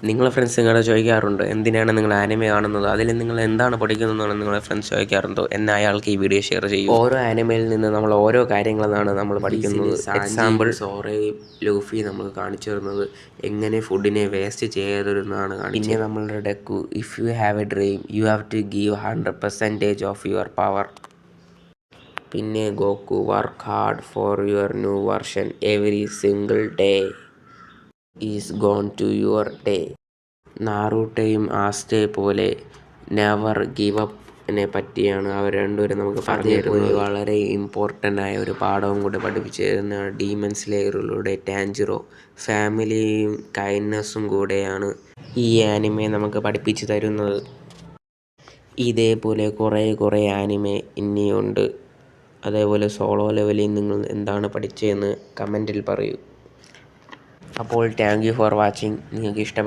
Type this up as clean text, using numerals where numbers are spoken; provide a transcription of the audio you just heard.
നിങ്ങളെ ഫ്രണ്ട്സ് നിങ്ങളെ ചോദിക്കാറുണ്ട് എന്തിനാണ് നിങ്ങൾ ആനിമെ കാണുന്നത്, അതിൽ നിങ്ങൾ എന്താണ് പഠിക്കുന്നതെന്നാണ് നിങ്ങളെ ഫ്രണ്ട്സ് ചോദിക്കാറുണ്ടോ എന്ന് അയാൾക്ക് ഈ വീഡിയോ ഷെയർ ചെയ്യും. ഓരോ ആനിമയിൽ നിന്ന് നമ്മൾ ഓരോ കാര്യങ്ങളാണ് നമ്മൾ പഠിക്കുന്നത്. എക്സാമ്പിൾ സോറയും ലൂഫി നമുക്ക് കാണിച്ചു തരുന്നത് എങ്ങനെ ഫുഡിനെ വേസ്റ്റ് ചെയ്യരുതെന്നാണ് കാണിച്ചത്. പിന്നെ നമ്മളുടെ Deku, if you have a dream you have to give 100% of your power. പിന്നെ Goku, work hard for your new version, every single day is gone to your day. നാറൂട്ടോയും ആസ്റ്റേ പോലെ നെവർ ഗിവ് അപ്പിനെ പറ്റിയാണ് അവർ രണ്ടുപേരും നമുക്ക് പറഞ്ഞു തരുന്നത്. വളരെ important ആയ ഒരു പാഠവും കൂടെ പഠിപ്പിച്ചു തരുന്ന ഡീമൺ സ്ലേയറിലൂടെ ടാഞ്ചിറോ. ഫാമിലിയും കൈൻഡ്നെസ്സും കൂടെയാണ് ഈ ആനിമെ നമുക്ക് പഠിപ്പിച്ചു തരുന്നത്. ഇതേപോലെ കുറേ ആനിമെ ഇനിയുണ്ട്. അതേപോലെ സോളോ ലെവലിൽ നിങ്ങൾ എന്താണ് പഠിച്ചതെന്ന് കമൻറ്റിൽ പറയൂ. അപ്പോൾ താങ്ക് യു ഫോർ വാച്ചിങ്. നിങ്ങൾക്ക് ഇഷ്ടം